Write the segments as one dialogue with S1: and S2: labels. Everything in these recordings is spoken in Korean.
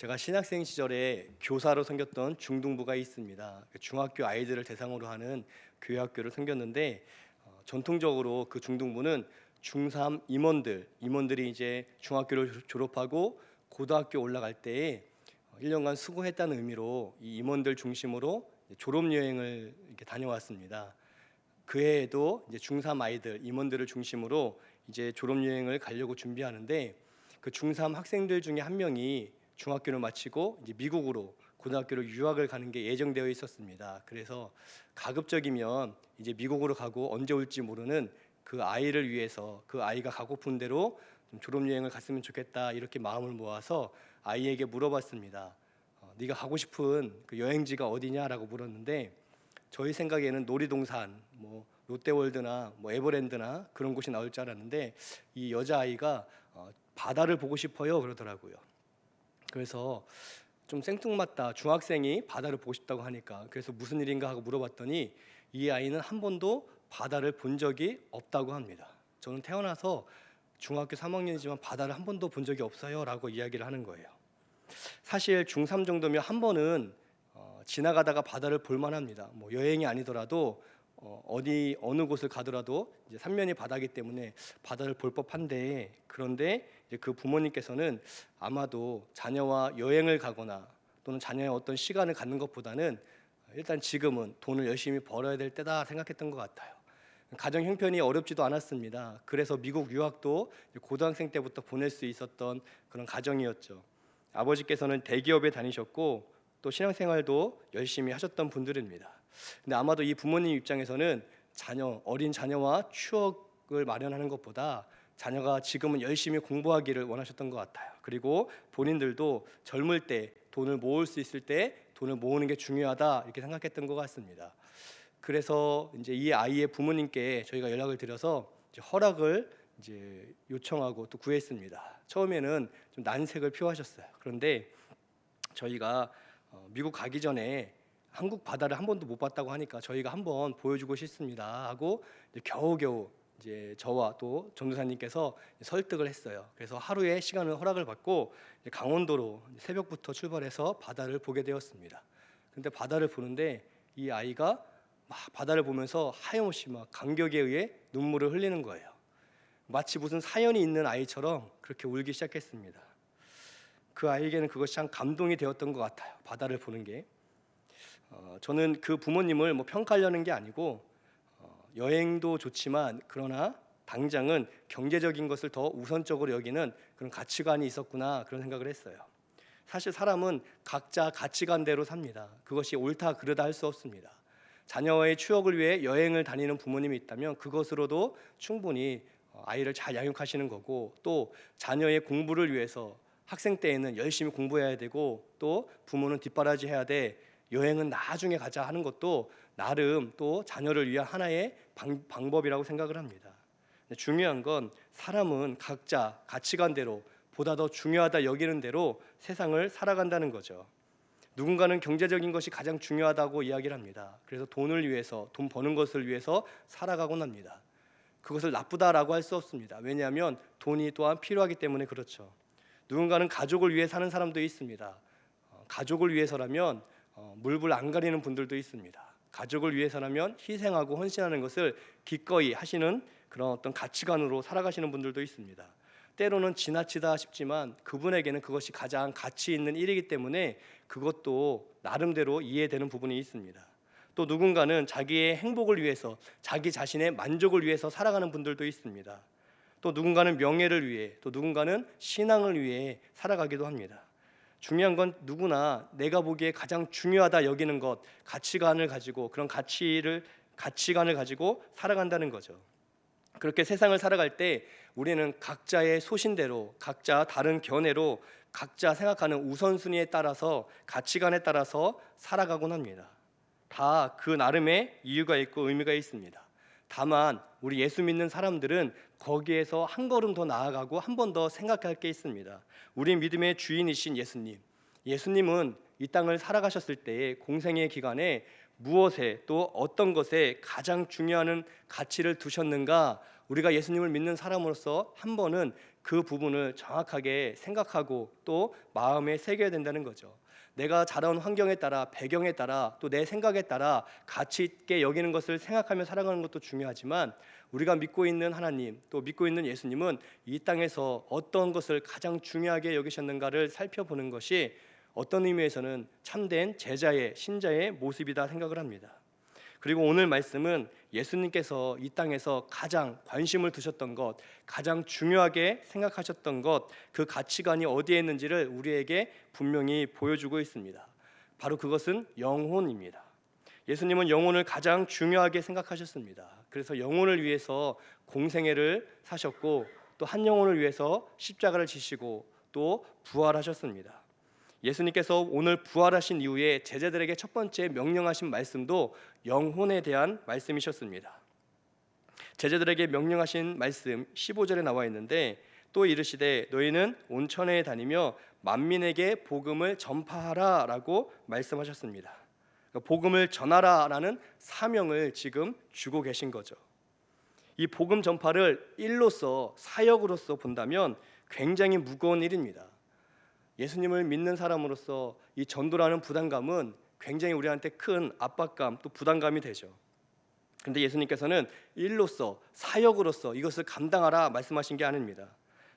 S1: 제가 신학생 시절에 교사로 섬겼던 중등부가 있습니다. 중학교 아이들을 대상으로 하는 교회 학교를 섬겼는데 전통적으로 그 중등부는 중3 임원들이 이제 중학교를 졸업하고 고등학교 올라갈 때에 1년간 수고했다는 의미로 이 임원들 중심으로 졸업 여행을 이렇게 다녀왔습니다. 그 해에도 이제 중3 아이들 임원들을 중심으로 이제 졸업 여행을 가려고 준비하는데 그 중3 학생들 중에 한 명이 중학교를 마치고 이제 미국으로 고등학교를 유학을 가는 게 예정되어 있었습니다. 그래서 가급적이면 이제 미국으로 가고 언제 올지 모르는 그 아이를 위해서 그 아이가 가고픈 대로 좀 졸업 여행을 갔으면 좋겠다 이렇게 마음을 모아서 아이에게 물어봤습니다. 네가 가고 싶은 그 여행지가 어디냐라고 물었는데 저희 생각에는 놀이동산, 뭐 롯데월드나 뭐 에버랜드나 그런 곳이 나올 줄 알았는데 이 여자 아이가 바다를 보고 싶어요 그러더라고요. 그래서 좀 생뚱맞다. 중학생이 바다를 보고 싶다고 하니까 그래서 무슨 일인가 하고 물어봤더니 이 아이는 한 번도 바다를 본 적이 없다고 합니다. 저는 태어나서 중학교 3학년이지만 바다를 한 번도 본 적이 없어요라고 이야기를 하는 거예요. 사실 중3 정도면 한 번은 지나가다가 바다를 볼 만합니다. 뭐 여행이 아니더라도 어느 곳을 가더라도 이제 삼면이 바다이기 때문에 바다를 볼 법한데 그런데 이제 그 부모님께서는 아마도 자녀와 여행을 가거나 또는 자녀의 어떤 시간을 갖는 것보다는 일단 지금은 돈을 열심히 벌어야 될 때다 생각했던 것 같아요. 가정 형편이 어렵지도 않았습니다. 그래서 미국 유학도 고등학생 때부터 보낼 수 있었던 그런 가정이었죠. 아버지께서는 대기업에 다니셨고 또 신앙생활도 열심히 하셨던 분들입니다. 근데 아마도 이 부모님 입장에서는 어린 자녀와 추억을 마련하는 것보다 자녀가 지금은 열심히 공부하기를 원하셨던 것 같아요. 그리고 본인들도 젊을 때 돈을 모을 수 있을 때 돈을 모으는 게 중요하다 이렇게 생각했던 것 같습니다. 그래서 이제 이 아이의 부모님께 저희가 연락을 드려서 이제 허락을 이제 요청하고 또 구했습니다. 처음에는 좀 난색을 표하셨어요. 그런데 저희가 미국 가기 전에 한국 바다를 한 번도 못 봤다고 하니까 저희가 한번 보여주고 싶습니다 하고 이제 겨우겨우 이제 저와 또 전도사님께서 설득을 했어요. 그래서 하루의 시간을 허락을 받고 강원도로 새벽부터 출발해서 바다를 보게 되었습니다. 근데 바다를 보는데 이 아이가 막 바다를 보면서 하염없이 막 감격에 의해 눈물을 흘리는 거예요. 마치 무슨 사연이 있는 아이처럼 그렇게 울기 시작했습니다. 그 아이에게는 그것이 참 감동이 되었던 것 같아요. 바다를 보는 게. 저는 그 부모님을 뭐 평가하려는 게 아니고 여행도 좋지만 그러나 당장은 경제적인 것을 더 우선적으로 여기는 그런 가치관이 있었구나 그런 생각을 했어요. 사실 사람은 각자 가치관대로 삽니다. 그것이 옳다 그르다 할 수 없습니다. 자녀의 추억을 위해 여행을 다니는 부모님이 있다면 그것으로도 충분히 아이를 잘 양육하시는 거고 또 자녀의 공부를 위해서 학생 때에는 열심히 공부해야 되고 또 부모는 뒷바라지 해야 돼 여행은 나중에 가자 하는 것도 나름 또 자녀를 위한 하나의 방법이라고 생각을 합니다. 중요한 건 사람은 각자 가치관대로 보다 더 중요하다 여기는 대로 세상을 살아간다는 거죠. 누군가는 경제적인 것이 가장 중요하다고 이야기를 합니다. 그래서 돈을 위해서 돈 버는 것을 위해서 살아가곤 합니다. 그것을 나쁘다라고 할 수 없습니다. 왜냐하면 돈이 또한 필요하기 때문에 그렇죠. 누군가는 가족을 위해 사는 사람도 있습니다. 가족을 위해서라면 물불 안 가리는 분들도 있습니다. 가족을 위해서라면 희생하고 헌신하는 것을 기꺼이 하시는 그런 어떤 가치관으로 살아가시는 분들도 있습니다. 때로는 지나치다 싶지만 그분에게는 그것이 가장 가치 있는 일이기 때문에 그것도 나름대로 이해되는 부분이 있습니다. 또 누군가는 자기의 행복을 위해서 자기 자신의 만족을 위해서 살아가는 분들도 있습니다. 또 누군가는 명예를 위해 또 누군가는 신앙을 위해 살아가기도 합니다. 중요한 건 누구나 내가 보기에 가장 중요하다 여기는 것, 가치관을 가지고 그런 가치관을 가지고 살아간다는 거죠. 그렇게 세상을 살아갈 때 우리는 각자의 소신대로 각자 다른 견해로 각자 생각하는 우선순위에 따라서 가치관에 따라서 살아가곤 합니다. 다 그 나름의 이유가 있고 의미가 있습니다. 다만 우리 예수 믿는 사람들은 거기에서 한 걸음 더 나아가고 한 번 더 생각할 게 있습니다. 우리 믿음의 주인이신 예수님. 예수님은 이 땅을 살아가셨을 때의 공생의 기간에 무엇에 또 어떤 것에 가장 중요한 가치를 두셨는가 우리가 예수님을 믿는 사람으로서 한 번은 그 부분을 정확하게 생각하고 또 마음에 새겨야 된다는 거죠. 내가 자라온 환경에 따라, 배경에 따라, 또 내 생각에 따라 가치 있게 여기는 것을 생각하며 살아가는 것도 중요하지만, 우리가 믿고 있는 하나님, 또 믿고 있는 예수님은 이 땅에서 어떤 것을 가장 중요하게 여기셨는가를 살펴보는 것이 어떤 의미에서는 참된 제자의, 신자의 모습이다 생각을 합니다. 그리고 오늘 말씀은 예수님께서 이 땅에서 가장 관심을 두셨던 것, 가장 중요하게 생각하셨던 것, 그 가치관이 어디에 있는지를 우리에게 분명히 보여주고 있습니다. 바로 그것은 영혼입니다. 예수님은 영혼을 가장 중요하게 생각하셨습니다. 그래서 영혼을 위해서 공생애를 사셨고, 또 한 영혼을 위해서 십자가를 지시고 또 부활하셨습니다. 예수님께서 오늘 부활하신 이후에 제자들에게 첫 번째 명령하신 말씀도 영혼에 대한 말씀이셨습니다. 제자들에게 명령하신 말씀 15절에 나와 있는데, 또 이르시되 너희는 온 천하에 다니며 만민에게 복음을 전파하라 라고 말씀하셨습니다. 복음을 전하라라는 사명을 지금 주고 계신 거죠. 이 복음 전파를 일로서, 사역으로서 본다면 굉장히 무거운 일입니다. 예수님을 믿는 사람으로서 이 전도라는 부담감은 굉장히 우리한테 큰 압박감, 또 부담감이 되죠. 그런데 예수님께서는 일로서, 사역으로서 이것을 감당하라 말씀하신 게 아닙니다.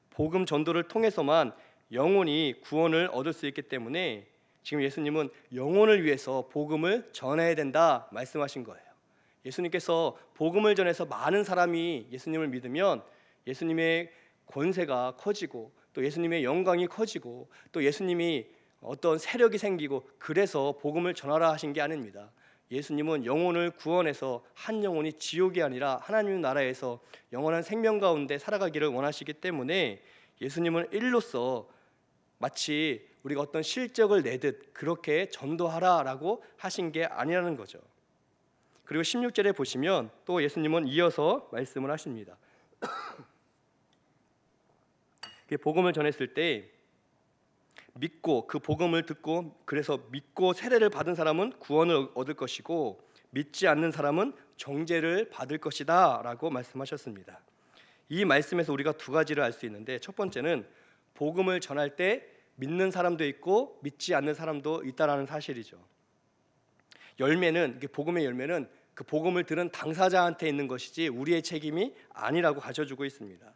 S1: 복음 전도를 통해서만 영혼이 구원을 얻을 수 있기 때문에 지금 예수님은 영혼을 위해서 복음을 전해야 된다 말씀하신 거예요. 예수님께서 복음을 전해서 많은 사람이 예수님을 믿으면 예수님의 권세가 커지고, 또 예수님의 영광이 커지고, 또 예수님이 어떤 세력이 생기고, 그래서 복음을 전하라 하신 게 아닙니다. 예수님은 영혼을 구원해서 한 영혼이 지옥이 아니라 하나님 나라에서 영원한 생명 가운데 살아가기를 원하시기 때문에 예수님은 일로서 마치 우리가 어떤 실적을 내듯 그렇게 전도하라라고 하신 게 아니라는 거죠. 그리고 16절에 보시면 또 예수님은 이어서 말씀을 하십니다. 복음을 전했을 때 믿고, 그 복음을 듣고 그래서 믿고 세례를 받은 사람은 구원을 얻을 것이고, 믿지 않는 사람은 정죄를 받을 것이다 라고 말씀하셨습니다. 이 말씀에서 우리가 두 가지를 알 수 있는데, 첫 번째는 복음을 전할 때 믿는 사람도 있고 믿지 않는 사람도 있다라는 사실이죠. 열매는, 복음의 열매는 그 복음을 들은 당사자한테 있는 것이지 우리의 책임이 아니라고 가르쳐주고 있습니다.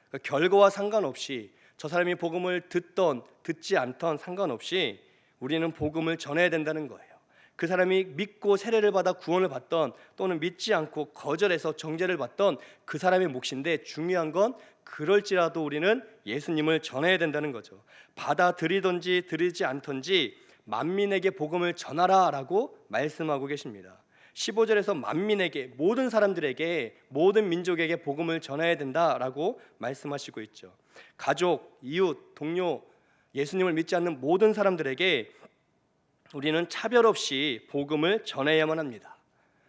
S1: 그러니까 결과와 상관없이, 저 사람이 복음을 듣던 듣지 않던 상관없이 우리는 복음을 전해야 된다는 거예요. 그 사람이 믿고 세례를 받아 구원을 받던, 또는 믿지 않고 거절해서 정죄를 받던 그 사람의 몫인데, 중요한 건 그럴지라도 우리는 예수님을 전해야 된다는 거죠. 받아들이든지 들이지 않든지 만민에게 복음을 전하라 라고 말씀하고 계십니다. 15절에서 만민에게, 모든 사람들에게, 모든 민족에게 복음을 전해야 된다라고 말씀하시고 있죠. 가족, 이웃, 동료, 예수님을 믿지 않는 모든 사람들에게 우리는 차별 없이 복음을 전해야만 합니다.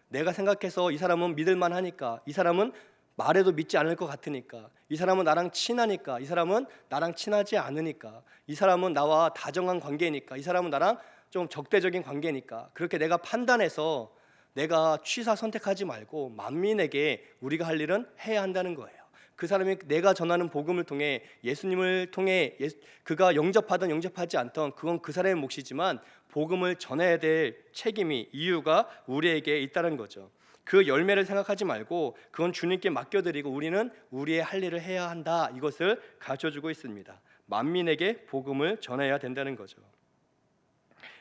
S1: 내가 생각해서 이 사람은 믿을만 하니까, 이 사람은 말해도 믿지 않을 것 같으니까, 이 사람은 나랑 친하니까, 이 사람은 나랑 친하지 않으니까, 이 사람은 나와 다정한 관계니까, 이 사람은 나랑 좀 적대적인 관계니까, 그렇게 내가 판단해서 내가 취사 선택하지 말고 만민에게 우리가 할 일은 해야 한다는 거예요. 그 사람이 내가 전하는 복음을 통해, 예수님을 통해 그가 영접하든 영접하지 않던 그건 그 사람의 몫이지만 복음을 전해야 될 책임이, 이유가 우리에게 있다는 거죠. 그 열매를 생각하지 말고 그건 주님께 맡겨드리고 우리는 우리의 할 일을 해야 한다, 이것을 가르쳐주고 있습니다. 만민에게 복음을 전해야 된다는 거죠.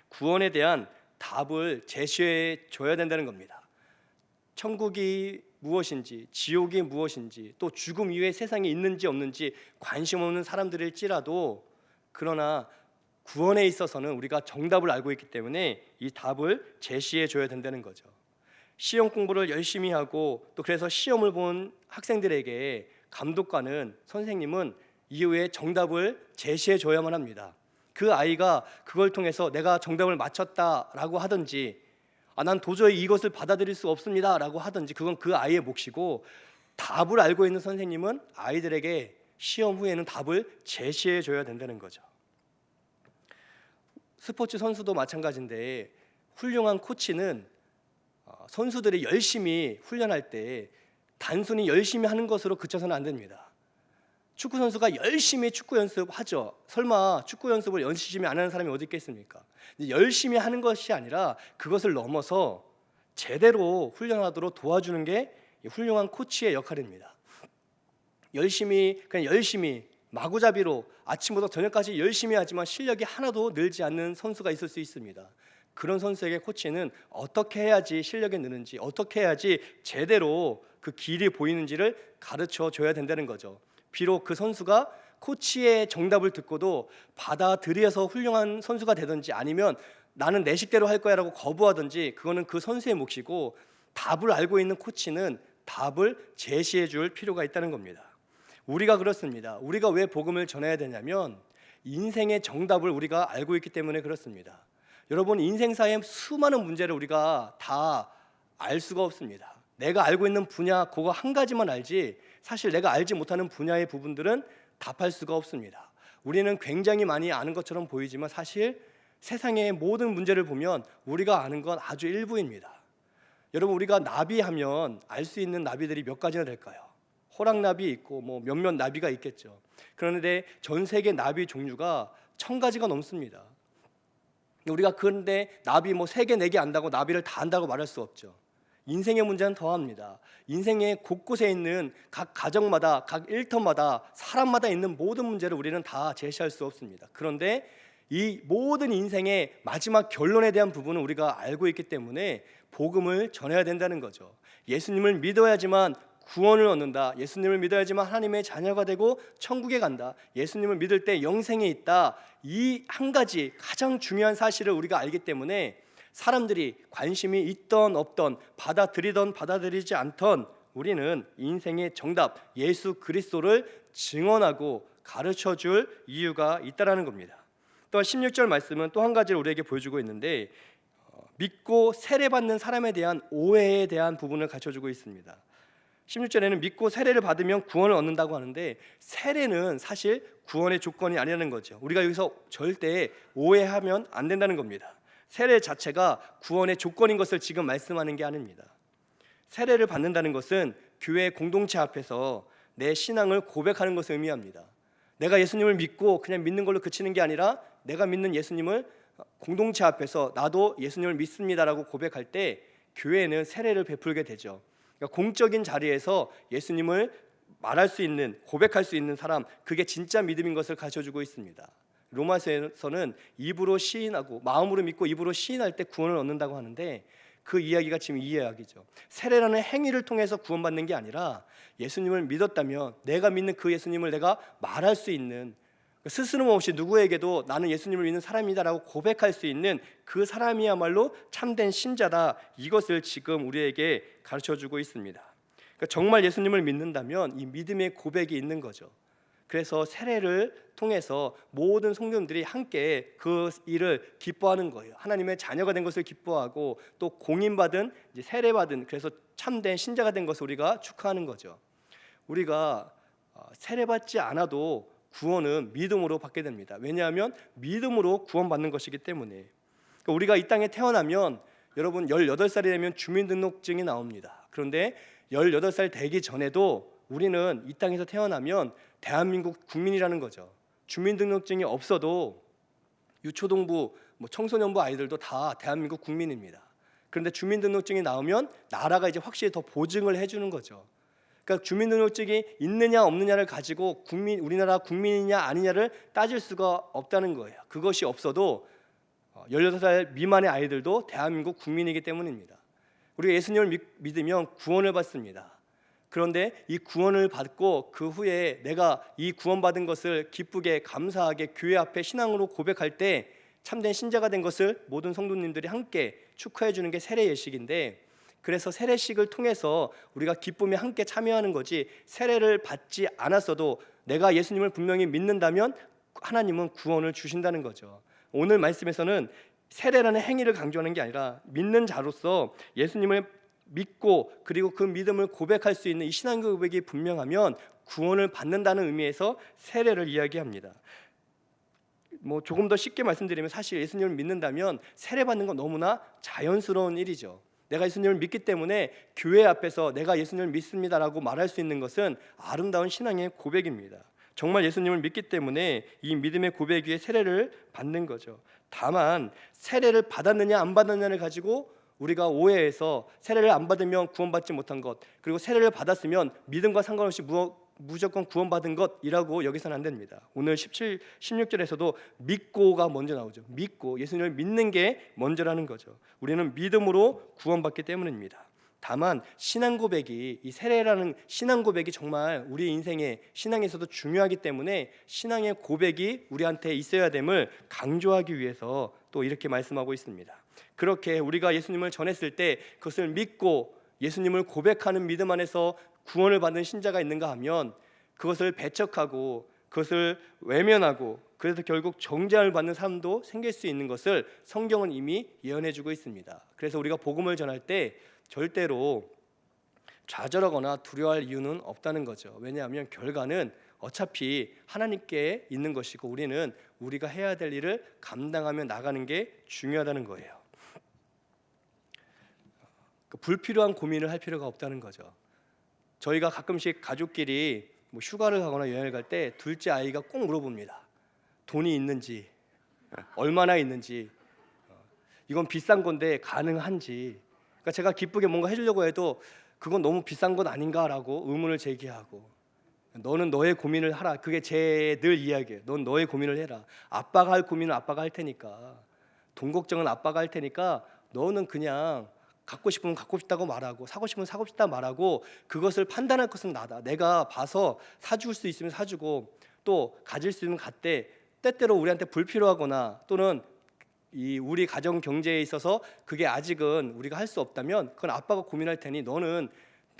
S1: 구원에 대한 답을 제시해 줘야 된다는 겁니다. 천국이 무엇인지, 지옥이 무엇인지, 또 죽음 이후에 세상에 있는지 없는지 관심 없는 사람들일지라도, 그러나 구원에 있어서는 우리가 정답을 알고 있기 때문에 이 답을 제시해 줘야 된다는 거죠. 시험 공부를 열심히 하고, 또 그래서 시험을 본 학생들에게 감독관은, 선생님은 이후에 정답을 제시해 줘야만 합니다. 그 아이가 그걸 통해서 내가 정답을 맞췄다라고 하든지, 난 도저히 이것을 받아들일 수 없습니다라고 하든지, 그건 그 아이의 몫이고, 답을 알고 있는 선생님은 아이들에게 시험 후에는 답을 제시해 줘야 된다는 거죠. 스포츠 선수도 마찬가지인데, 훌륭한 코치는 선수들이 열심히 훈련할 때 단순히 열심히 하는 것으로 그쳐서는 안 됩니다. 축구 선수가 열심히 축구 연습하죠. 설마 축구 연습을 열심히 안 하는 사람이 어디 있겠습니까? 열심히 하는 것이 아니라 그것을 넘어서 제대로 훈련하도록 도와주는 게 훌륭한 코치의 역할입니다. 그냥 열심히 마구잡이로 아침부터 저녁까지 열심히 하지만 실력이 하나도 늘지 않는 선수가 있을 수 있습니다. 그런 선수에게 코치는 어떻게 해야지 실력이 느는지, 어떻게 해야지 제대로 그 길이 보이는지를 가르쳐 줘야 된다는 거죠. 비록 그 선수가 코치의 정답을 듣고도 받아들여서 훌륭한 선수가 되든지, 아니면 나는 내 식대로 할 거야 라고 거부하든지, 그거는 그 선수의 몫이고, 답을 알고 있는 코치는 답을 제시해 줄 필요가 있다는 겁니다. 우리가 그렇습니다. 우리가 왜 복음을 전해야 되냐면 인생의 정답을 우리가 알고 있기 때문에 그렇습니다. 여러분, 인생사의 수많은 문제를 우리가 다 알 수가 없습니다. 내가 알고 있는 분야 그거 한 가지만 알지, 사실 내가 알지 못하는 분야의 부분들은 답할 수가 없습니다. 우리는 굉장히 많이 아는 것처럼 보이지만 사실 세상의 모든 문제를 보면 우리가 아는 건 아주 일부입니다. 여러분, 우리가 나비하면 알 수 있는 나비들이 몇 가지나 될까요? 호랑나비 있고 뭐 몇몇 나비가 있겠죠. 그런데 전 세계 나비 종류가 1000가지가 넘습니다. 우리가 그런데 나비 뭐 3개, 4개 안다고 나비를 다 안다고 말할 수 없죠. 인생의 문제는 더합니다. 인생의 곳곳에 있는 각 가정마다, 각 일터마다, 사람마다 있는 모든 문제를 우리는 다 제시할 수 없습니다. 그런데 이 모든 인생의 마지막 결론에 대한 부분은 우리가 알고 있기 때문에 복음을 전해야 된다는 거죠. 예수님을 믿어야지만 구원을 얻는다. 예수님을 믿어야지만 하나님의 자녀가 되고 천국에 간다. 예수님을 믿을 때 영생에 있다. 이 한 가지 가장 중요한 사실을 우리가 알기 때문에 사람들이 관심이 있던 없던, 받아들이던 받아들이지 않던, 우리는 인생의 정답 예수 그리스도를 증언하고 가르쳐줄 이유가 있다라는 겁니다. 또 16절 말씀은 또 한 가지를 우리에게 보여주고 있는데, 믿고 세례받는 사람에 대한 오해에 대한 부분을 갖춰주고 있습니다. 16절에는 믿고 세례를 받으면 구원을 얻는다고 하는데, 세례는 사실 구원의 조건이 아니라는 거죠. 우리가 여기서 절대 오해하면 안 된다는 겁니다. 세례 자체가 구원의 조건인 것을 지금 말씀하는 게 아닙니다. 세례를 받는다는 것은 교회 공동체 앞에서 내 신앙을 고백하는 것을 의미합니다. 내가 예수님을 믿고 그냥 믿는 걸로 그치는 게 아니라, 내가 믿는 예수님을 공동체 앞에서 나도 예수님을 믿습니다라고 고백할 때 교회는 세례를 베풀게 되죠. 그러니까 공적인 자리에서 예수님을 말할 수 있는, 고백할 수 있는 사람, 그게 진짜 믿음인 것을 가르쳐주고 있습니다. 로마서에서는 입으로 시인하고 마음으로 믿고 입으로 시인할 때 구원을 얻는다고 하는데, 그 이야기가 지금 이 이야기죠. 세례라는 행위를 통해서 구원받는 게 아니라 예수님을 믿었다면 내가 믿는 그 예수님을 내가 말할 수 있는, 스스럼 없이 누구에게도 나는 예수님을 믿는 사람이다라고 고백할 수 있는 그 사람이야말로 참된 신자다. 이것을 지금 우리에게 가르쳐주고 있습니다. 그러니까 정말 예수님을 믿는다면 이 믿음의 고백이 있는 거죠. 그래서 세례를 통해서 모든 성도들이 함께 그 일을 기뻐하는 거예요. 하나님의 자녀가 된 것을 기뻐하고, 또 공인받은, 이제 세례받은, 그래서 참된 신자가 된 것을 우리가 축하하는 거죠. 우리가 세례받지 않아도 구원은 믿음으로 받게 됩니다. 왜냐하면 믿음으로 구원받는 것이기 때문에. 그러니까 우리가 이 땅에 태어나면, 여러분 18살이 되면 주민등록증이 나옵니다. 그런데 18살 되기 전에도 우리는 이 땅에서 태어나면 대한민국 국민이라는 거죠. 주민등록증이 없어도 유초동부, 청소년부 아이들도 다 대한민국 국민입니다. 그런데 주민등록증이 나오면 나라가 이제 확실히 더 보증을 해주는 거죠. 그러니까 주민등록증이 있느냐 없느냐를 가지고 우리나라 국민이냐 아니냐를 따질 수가 없다는 거예요. 그것이 없어도 18살 미만의 아이들도 대한민국 국민이기 때문입니다. 우리가 예수님을 믿으면 구원을 받습니다. 그런데 이 구원을 받고 그 후에 내가 이 구원받은 것을 기쁘게 감사하게 교회 앞에 신앙으로 고백할 때 참된 신자가 된 것을 모든 성도님들이 함께 축하해 주는 게 세례 예식인데, 그래서 세례식을 통해서 우리가 기쁨에 함께 참여하는 거지, 세례를 받지 않았어도 내가 예수님을 분명히 믿는다면 하나님은 구원을 주신다는 거죠. 오늘 말씀에서는 세례라는 행위를 강조하는 게 아니라 믿는 자로서 예수님을 믿고 그리고 그 믿음을 고백할 수 있는 이 신앙 고백이 분명하면 구원을 받는다는 의미에서 세례를 이야기합니다. 조금 더 쉽게 말씀드리면, 사실 예수님을 믿는다면 세례 받는 건 너무나 자연스러운 일이죠. 내가 예수님을 믿기 때문에 교회 앞에서 내가 예수님을 믿습니다라고 말할 수 있는 것은 아름다운 신앙의 고백입니다. 정말 예수님을 믿기 때문에 이 믿음의 고백 위에 세례를 받는 거죠. 다만 세례를 받았느냐 안 받았느냐를 가지고 우리가 오해해서 세례를 안 받으면 구원받지 못한 것, 그리고 세례를 받았으면 믿음과 상관없이 무조건 구원받은 것이라고 여기서는 안 됩니다. 오늘 17, 16절에서도 믿고가 먼저 나오죠. 믿고, 예수님을 믿는 게 먼저라는 거죠. 우리는 믿음으로 구원받기 때문입니다. 다만 신앙 고백이, 이 세례라는 신앙 고백이 정말 우리 인생의 신앙에서도 중요하기 때문에 신앙의 고백이 우리한테 있어야 됨을 강조하기 위해서 또 이렇게 말씀하고 있습니다. 그렇게 우리가 예수님을 전했을 때 그것을 믿고 예수님을 고백하는 믿음 안에서 구원을 받는 신자가 있는가 하면 그것을 배척하고 그것을 외면하고 그래서 결국 정죄를 받는 사람도 생길 수 있는 것을 성경은 이미 예언해주고 있습니다. 그래서 우리가 복음을 전할 때 절대로 좌절하거나 두려워할 이유는 없다는 거죠. 왜냐하면 결과는 어차피 하나님께 있는 것이고 우리는 우리가 해야 될 일을 감당하며 나가는 게 중요하다는 거예요. 불필요한 고민을 할 필요가 없다는 거죠. 저희가 가끔씩 가족끼리 휴가를 가거나 여행을 갈 때 둘째 아이가 꼭 물어봅니다. 돈이 있는지, 얼마나 있는지, 이건 비싼 건데 가능한지. 그러니까 제가 기쁘게 뭔가 해주려고 해도 그건 너무 비싼 것 아닌가라고 의문을 제기하고, 너는 너의 고민을 하라. 그게 제 늘 이야기예요. 넌 너의 고민을 해라. 아빠가 할 고민은 아빠가 할 테니까, 돈 걱정은 아빠가 할 테니까 너는 그냥 갖고 싶으면 갖고 싶다고 말하고 사고 싶으면 사고 싶다 말하고 그것을 판단할 것은 나다. 내가 봐서 사줄 수 있으면 사주고 또 가질 수 있으면 갖되, 때때로 우리한테 불필요하거나 또는 이 우리 가정 경제에 있어서 그게 아직은 우리가 할 수 없다면 그건 아빠가 고민할 테니 너는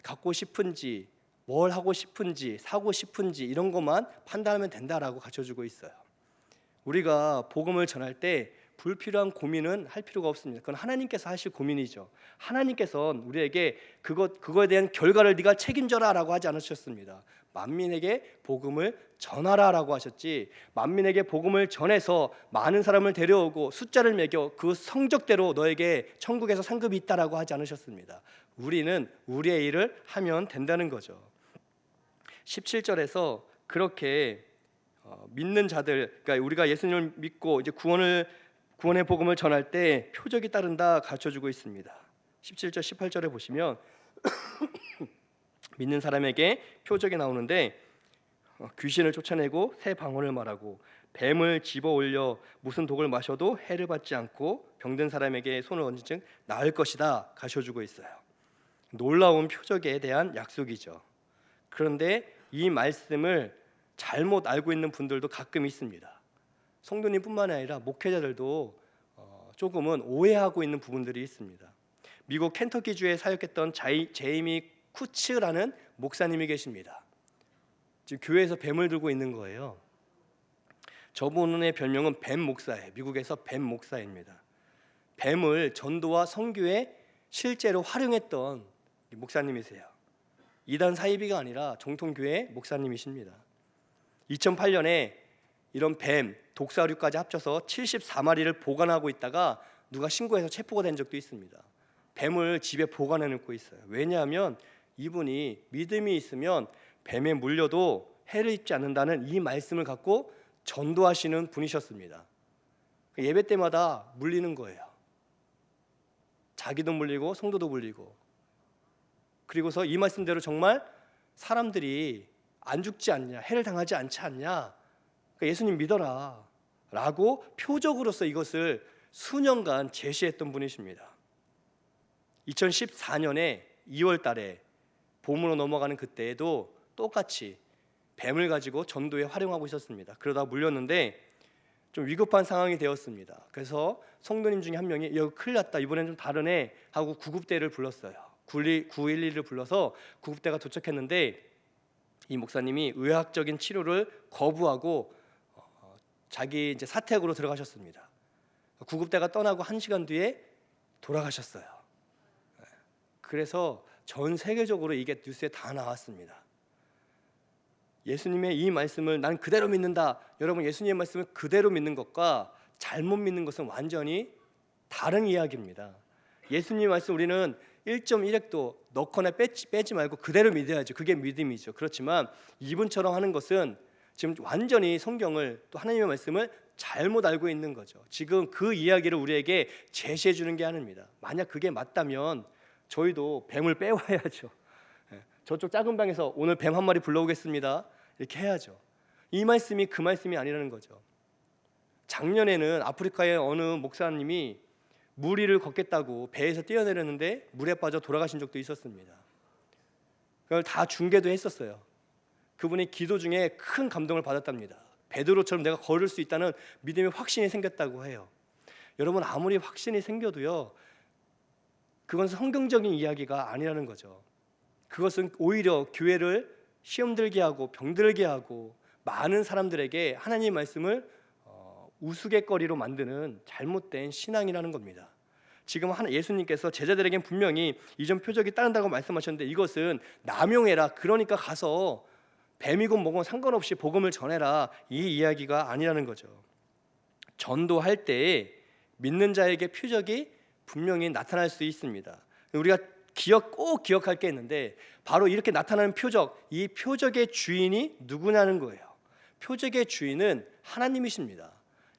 S1: 갖고 싶은지 뭘 하고 싶은지 사고 싶은지 이런 것만 판단하면 된다라고 가르쳐주고 있어요. 우리가 복음을 전할 때 불필요한 고민은 할 필요가 없습니다. 그건 하나님께서 하실 고민이죠. 하나님께서는 우리에게 그거에 대한 결과를 네가 책임져라라고 하지 않으셨습니다. 만민에게 복음을 전하라라고 하셨지, 만민에게 복음을 전해서 많은 사람을 데려오고 숫자를 매겨 그 성적대로 너에게 천국에서 상급이 있다라고 하지 않으셨습니다. 우리는 우리의 일을 하면 된다는 거죠. 17절에서 그렇게 믿는 자들, 그러니까 우리가 예수님을 믿고 이제 구원의 복음을 전할 때 표적이 따른다 가르쳐주고 있습니다. 17절 18절에 보시면 믿는 사람에게 표적이 나오는데 귀신을 쫓아내고 새 방언을 말하고 뱀을 집어 올려 무슨 독을 마셔도 해를 받지 않고 병든 사람에게 손을 얹은 즉 나을 것이다 가르쳐주고 있어요. 놀라운 표적에 대한 약속이죠. 그런데 이 말씀을 잘못 알고 있는 분들도 가끔 있습니다. 성도님뿐만 아니라 목회자들도 조금은 오해하고 있는 부분들이 있습니다. 미국 켄터키주에 사역했던 제이미 쿠츠라는 목사님이 계십니다. 지금 교회에서 뱀을 들고 있는 거예요. 저분의 별명은 뱀 목사예요. 미국에서 뱀 목사입니다. 뱀을 전도와 선교에 실제로 활용했던 목사님이세요. 이단 사이비가 아니라 정통교회 목사님이십니다. 2008년에 이런 뱀, 독사류까지 합쳐서 74마리를 보관하고 있다가 누가 신고해서 체포가 된 적도 있습니다. 뱀을 집에 보관해 놓고 있어요. 왜냐하면 이분이 믿음이 있으면 뱀에 물려도 해를 입지 않는다는 이 말씀을 갖고 전도하시는 분이셨습니다. 예배 때마다 물리는 거예요. 자기도 물리고 성도도 물리고. 그리고서 이 말씀대로 정말 사람들이 안 죽지 않냐, 해를 당하지 않지 않냐, 그러니까 예수님 믿어라 라고 표적으로서 이것을 수년간 제시했던 분이십니다. 2014년에 2월 달에 봄으로 넘어가는 그때에도 똑같이 뱀을 가지고 전도에 활용하고 있었습니다. 그러다 물렸는데 좀 위급한 상황이 되었습니다. 그래서 성도님 중에 한 명이 이거 큰일 났다, 이번엔 좀 다르네 하고 구급대를 불렀어요. 911을 불러서 구급대가 도착했는데 이 목사님이 의학적인 치료를 거부하고 자기 이제 사택으로 들어가셨습니다. 구급대가 떠나고 1시간 뒤에 돌아가셨어요. 그래서 전 세계적으로 이게 뉴스에 다 나왔습니다. 예수님의 이 말씀을 난 그대로 믿는다. 여러분, 예수님의 말씀을 그대로 믿는 것과 잘못 믿는 것은 완전히 다른 이야기입니다. 예수님의 말씀 우리는 1.1핵도 넣거나 빼지 말고 그대로 믿어야죠. 그게 믿음이죠. 그렇지만 이분처럼 하는 것은 지금 완전히 성경을 또 하나님의 말씀을 잘못 알고 있는 거죠. 지금 그 이야기를 우리에게 제시해 주는 게 아닙니다. 만약 그게 맞다면 저희도 뱀을 빼와야죠. 저쪽 작은 방에서 오늘 뱀 한 마리 불러오겠습니다 이렇게 해야죠. 이 말씀이 그 말씀이 아니라는 거죠. 작년에는 아프리카의 어느 목사님이 물 위를 걷겠다고 배에서 뛰어내렸는데 물에 빠져 돌아가신 적도 있었습니다. 그걸 다 중계도 했었어요. 그분이 기도 중에 큰 감동을 받았답니다. 베드로처럼 내가 걸을 수 있다는 믿음의 확신이 생겼다고 해요. 여러분, 아무리 확신이 생겨도요, 그건 성경적인 이야기가 아니라는 거죠. 그것은 오히려 교회를 시험 들게 하고 병들게 하고 많은 사람들에게 하나님의 말씀을 우스갯거리로 만드는 잘못된 신앙이라는 겁니다. 지금 예수님께서 제자들에겐 분명히 이전 표적이 따른다고 말씀하셨는데 이것은 남용해라, 그러니까 가서 뱀이건 뭐건 상관없이 복음을 전해라, 이 이야기가 아니라는 거죠. 전도할 때에 믿는 자에게 표적이 분명히 나타날 수 있습니다. 우리가 꼭 기억할 게 있는데 바로 이렇게 나타나는 표적, 이 표적의 주인이 누구냐는 거예요. 표적의 주인은 하나님이십니다.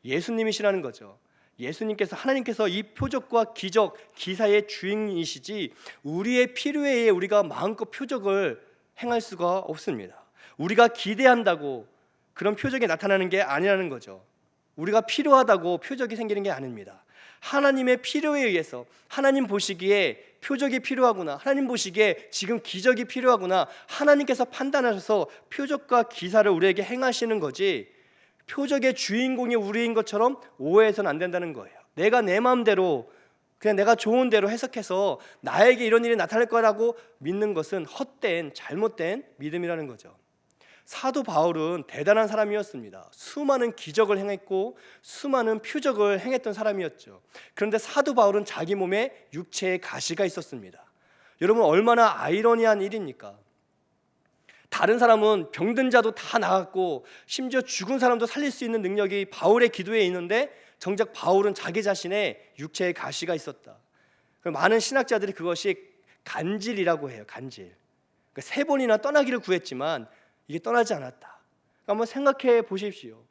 S1: 예수님이시라는 거죠. 예수님께서, 하나님께서 이 표적과 기적, 기사의 주인이시지 우리의 필요에 의해 우리가 마음껏 표적을 행할 수가 없습니다. 우리가 기대한다고 그런 표적이 나타나는 게 아니라는 거죠. 우리가 필요하다고 표적이 생기는 게 아닙니다. 하나님의 필요에 의해서, 하나님 보시기에 표적이 필요하구나, 하나님 보시기에 지금 기적이 필요하구나, 하나님께서 판단하셔서 표적과 기사를 우리에게 행하시는 거지, 표적의 주인공이 우리인 것처럼 오해해서는 안 된다는 거예요. 내가 내 마음대로 그냥 내가 좋은 대로 해석해서 나에게 이런 일이 나타날 거라고 믿는 것은 헛된 잘못된 믿음이라는 거죠. 사도 바울은 대단한 사람이었습니다. 수많은 기적을 행했고 수많은 표적을 행했던 사람이었죠. 그런데 사도 바울은 자기 몸에 육체의 가시가 있었습니다. 여러분, 얼마나 아이러니한 일입니까? 다른 사람은 병든 자도 다 나았고 심지어 죽은 사람도 살릴 수 있는 능력이 바울의 기도에 있는데 정작 바울은 자기 자신의 육체의 가시가 있었다. 많은 신학자들이 그것이 간질이라고 해요. 간질. 그러니까 3번이나 떠나기를 구했지만 이게 떠나지 않았다. 한번 생각해 보십시오.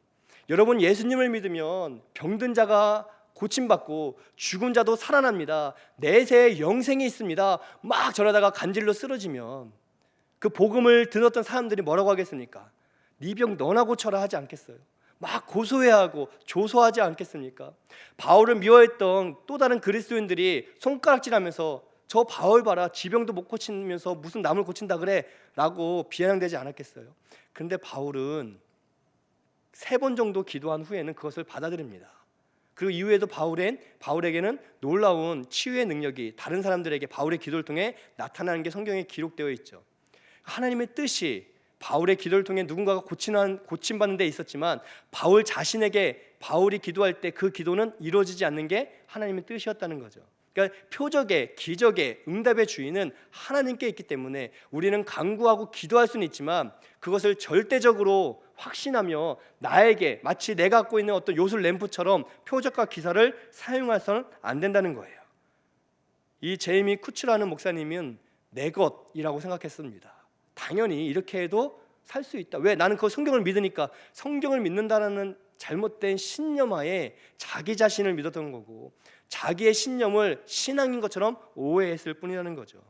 S1: 여러분, 예수님을 믿으면 병든 자가 고침받고 죽은 자도 살아납니다. 내세에 영생이 있습니다. 막 저러다가 간질로 쓰러지면 그 복음을 들었던 사람들이 뭐라고 하겠습니까? 네 병 너나 고쳐라 하지 않겠어요? 막 고소해하고 조소하지 않겠습니까? 바울을 미워했던 또 다른 그리스도인들이 손가락질하면서 저 바울 봐라, 지병도 못 고치면서 무슨 남을 고친다 그래 라고 비아냥대지 않았겠어요? 그런데 바울은 3번 정도 기도한 후에는 그것을 받아들입니다. 그리고 이후에도 바울에게는 놀라운 치유의 능력이 다른 사람들에게 바울의 기도를 통해 나타나는 게 성경에 기록되어 있죠. 하나님의 뜻이 바울의 기도를 통해 누군가가 고침받는 데 있었지만 바울 자신에게 바울이 기도할 때 그 기도는 이루어지지 않는 게 하나님의 뜻이었다는 거죠. 그러니까 표적의, 기적의, 응답의 주인은 하나님께 있기 때문에 우리는 간구하고 기도할 수는 있지만 그것을 절대적으로 확신하며 나에게 마치 내가 갖고 있는 어떤 요술 램프처럼 표적과 기사를 사용해서는 안 된다는 거예요. 이 제이미 쿠츠라는 목사님은 내 것이라고 생각했습니다. 당연히 이렇게 해도 살 수 있다. 왜? 나는 그 성경을 믿으니까. 성경을 믿는다는 잘못된 신념하에 자기 자신을 믿었던 거고 자기의 신념을 신앙인 것처럼 오해했을 뿐이라는 거죠.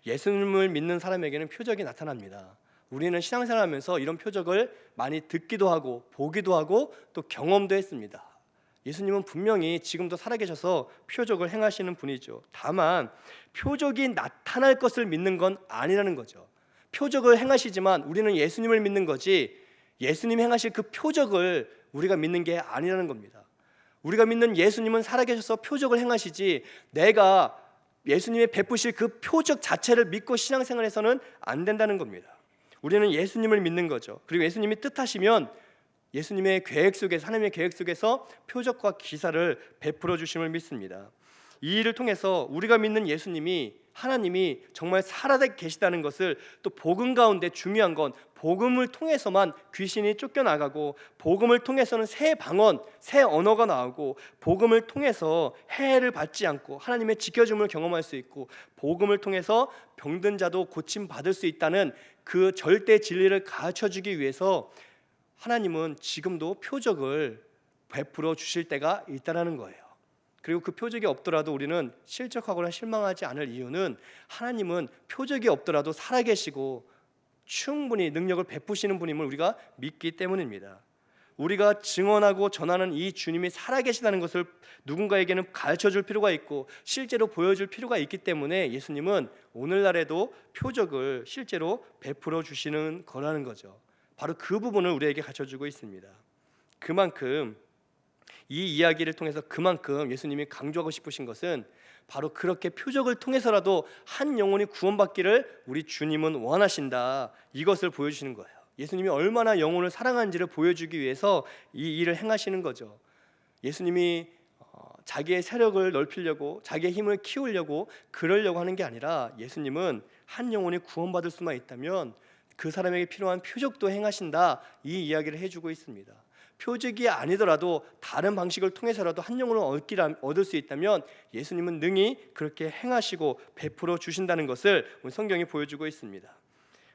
S1: 예수님을 믿는 사람에게는 표적이 나타납니다. 우리는 신앙생활하면서 이런 표적을 많이 듣기도 하고 보기도 하고 또 경험도 했습니다. 예수님은 분명히 지금도 살아계셔서 표적을 행하시는 분이죠. 다만 표적이 나타날 것을 믿는 건 아니라는 거죠. 표적을 행하시지만 우리는 예수님을 믿는 거지 예수님이 행하실 그 표적을 우리가 믿는 게 아니라는 겁니다. 우리가 믿는 예수님은 살아계셔서 표적을 행하시지 내가 예수님의 베푸실 그 표적 자체를 믿고 신앙생활해서는 안 된다는 겁니다. 우리는 예수님을 믿는 거죠. 그리고 예수님이 뜻하시면 예수님의 계획 속에서, 하나님의 계획 속에서 표적과 기사를 베풀어 주심을 믿습니다. 이 일을 통해서 우리가 믿는 예수님이, 하나님이 정말 살아 계시다는 것을, 또 복음 가운데 중요한 건 복음을 통해서만 귀신이 쫓겨나가고, 복음을 통해서는 새 방언, 새 언어가 나오고, 복음을 통해서 해를 받지 않고 하나님의 지켜줌을 경험할 수 있고, 복음을 통해서 병든 자도 고침 받을 수 있다는 그 절대 진리를 가르쳐주기 위해서 하나님은 지금도 표적을 베풀어 주실 때가 있다는 거예요. 그리고 그 표적이 없더라도 우리는 실족하거나 실망하지 않을 이유는, 하나님은 표적이 없더라도 살아계시고 충분히 능력을 베푸시는 분임을 우리가 믿기 때문입니다. 우리가 증언하고 전하는 이 주님이 살아계시다는 것을 누군가에게는 가르쳐줄 필요가 있고 실제로 보여줄 필요가 있기 때문에 예수님은 오늘날에도 표적을 실제로 베풀어 주시는 거라는 거죠. 바로 그 부분을 우리에게 가르쳐주고 있습니다. 그만큼 이 이야기를 통해서 그만큼 예수님이 강조하고 싶으신 것은, 바로 그렇게 표적을 통해서라도 한 영혼이 구원받기를 우리 주님은 원하신다, 이것을 보여주시는 거예요. 예수님이 얼마나 영혼을 사랑하는지를 보여주기 위해서 이 일을 행하시는 거죠. 예수님이 자기의 세력을 넓히려고, 자기의 힘을 키우려고 그러려고 하는 게 아니라, 예수님은 한 영혼이 구원받을 수만 있다면 그 사람에게 필요한 표적도 행하신다, 이 이야기를 해주고 있습니다. 표적이 아니더라도 다른 방식을 통해서라도 한 영혼을 얻을 수 있다면 예수님은 능히 그렇게 행하시고 베풀어 주신다는 것을 성경이 보여주고 있습니다.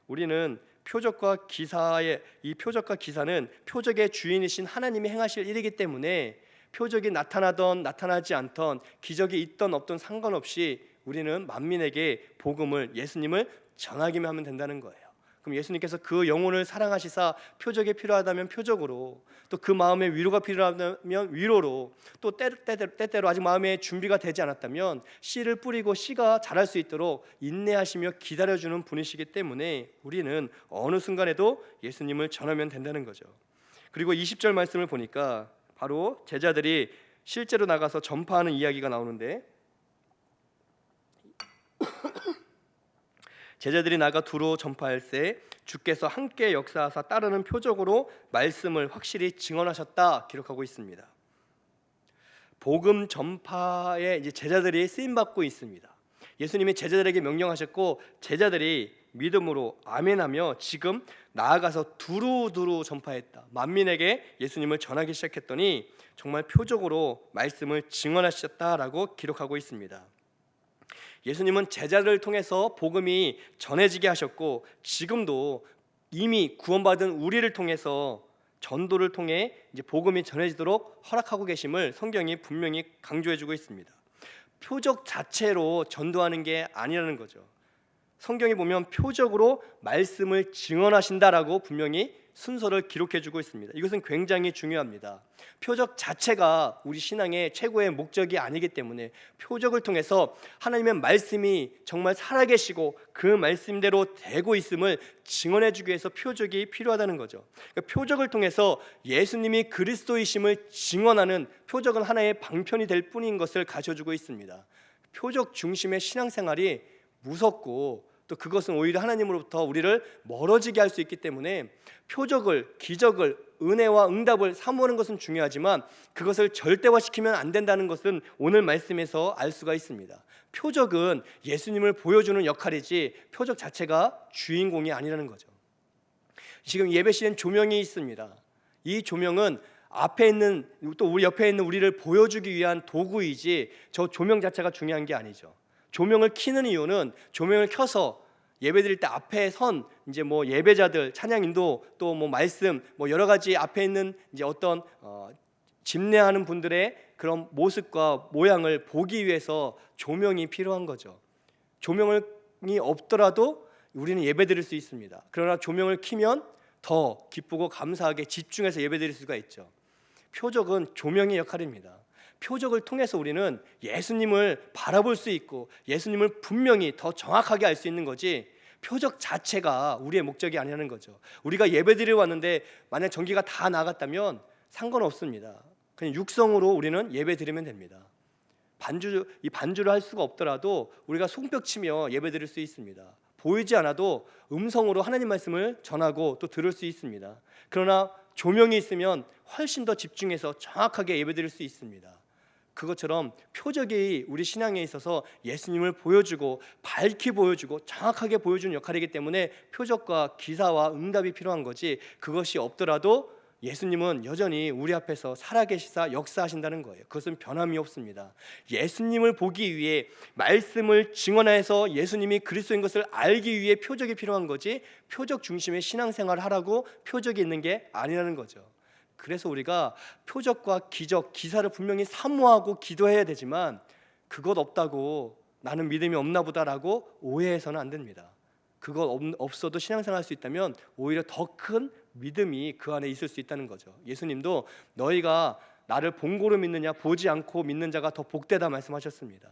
S1: 우리는 표적과 기사의, 이 표적과 기사는 표적의 주인이신 하나님이 행하실 일이기 때문에 표적이 나타나던 나타나지 않던, 기적이 있던 없던 상관없이 우리는 만민에게 복음을, 예수님을 전하기만 하면 된다는 거예요. 그럼 예수님께서 그 영혼을 사랑하시사 표적이 필요하다면 표적으로, 또 그 마음에 위로가 필요하다면 위로로, 또 때때로 아직 마음에 준비가 되지 않았다면 씨를 뿌리고 씨가 자랄 수 있도록 인내하시며 기다려주는 분이시기 때문에 우리는 어느 순간에도 예수님을 전하면 된다는 거죠. 그리고 20절 말씀을 보니까 바로 제자들이 실제로 나가서 전파하는 이야기가 나오는데, 제자들이 나가 두루 전파할새 주께서 함께 역사하사 따르는 표적으로 말씀을 확실히 증언하셨다, 기록하고 있습니다. 복음 전파에 이제 제자들이 쓰임 받고 있습니다. 예수님이 제자들에게 명령하셨고 제자들이 믿음으로 아멘하며 지금 나아가서 두루두루 전파했다. 만민에게 예수님을 전하기 시작했더니 정말 표적으로 말씀을 증언하셨다라고 기록하고 있습니다. 예수님은 제자들을 통해서 복음이 전해지게 하셨고, 지금도 이미 구원받은 우리를 통해서 전도를 통해 이제 복음이 전해지도록 허락하고 계심을 성경이 분명히 강조해주고 있습니다. 표적 자체로 전도하는 게 아니라는 거죠. 성경에 보면 표적으로 말씀을 증언하신다라고 분명히 순서를 기록해주고 있습니다. 이것은 굉장히 중요합니다. 표적 자체가 우리 신앙의 최고의 목적이 아니기 때문에 표적을 통해서 하나님의 말씀이 정말 살아계시고 그 말씀대로 되고 있음을 증언해주기 위해서 표적이 필요하다는 거죠. 그러니까 표적을 통해서 예수님이 그리스도이심을 증언하는, 표적은 하나의 방편이 될 뿐인 것을 가르쳐주고 있습니다. 표적 중심의 신앙생활이 무섭고, 또 그것은 오히려 하나님으로부터 우리를 멀어지게 할 수 있기 때문에 표적을, 기적을, 은혜와 응답을 사모하는 것은 중요하지만 그것을 절대화시키면 안 된다는 것은 오늘 말씀에서 알 수가 있습니다. 표적은 예수님을 보여주는 역할이지 표적 자체가 주인공이 아니라는 거죠. 지금 예배실엔 조명이 있습니다. 이 조명은 앞에 있는, 또 우리 옆에 있는 우리를 보여주기 위한 도구이지 저 조명 자체가 중요한 게 아니죠. 조명을 켜는 이유는 조명을 켜서 예배드릴 때 앞에 선 이제 뭐 예배자들, 찬양 인도, 또 뭐 말씀, 뭐 여러 가지 앞에 있는 이제 어떤 집례하는 분들의 그런 모습과 모양을 보기 위해서 조명이 필요한 거죠. 조명이 없더라도 우리는 예배드릴 수 있습니다. 그러나 조명을 켜면 더 기쁘고 감사하게 집중해서 예배드릴 수가 있죠. 표적은 조명의 역할입니다. 표적을 통해서 우리는 예수님을 바라볼 수 있고 예수님을 분명히 더 정확하게 알 수 있는 거지, 표적 자체가 우리의 목적이 아니라는 거죠. 우리가 예배드리러 왔는데 만약 전기가 다 나갔다면 상관없습니다. 그냥 육성으로 우리는 예배드리면 됩니다. 반주를 할 수가 없더라도 우리가 손뼉치며 예배드릴 수 있습니다. 보이지 않아도 음성으로 하나님 말씀을 전하고 또 들을 수 있습니다. 그러나 조명이 있으면 훨씬 더 집중해서 정확하게 예배드릴 수 있습니다. 그것처럼 표적이 우리 신앙에 있어서 예수님을 보여주고 밝히 보여주고 정확하게 보여주는 역할이기 때문에 표적과 기사와 응답이 필요한 거지, 그것이 없더라도 예수님은 여전히 우리 앞에서 살아계시사 역사하신다는 거예요. 그것은 변함이 없습니다. 예수님을 보기 위해, 말씀을 증언해서 예수님이 그리스도인 것을 알기 위해 표적이 필요한 거지, 표적 중심의 신앙생활을 하라고 표적이 있는 게 아니라는 거죠. 그래서 우리가 표적과 기적, 기사를 분명히 사모하고 기도해야 되지만 그것 없다고 나는 믿음이 없나 보다라고 오해해서는 안 됩니다. 그것 없어도 신앙생활 할 수 있다면 오히려 더 큰 믿음이 그 안에 있을 수 있다는 거죠. 예수님도 너희가 나를 본고로 믿느냐 보지 않고 믿는 자가 더 복되다 말씀하셨습니다.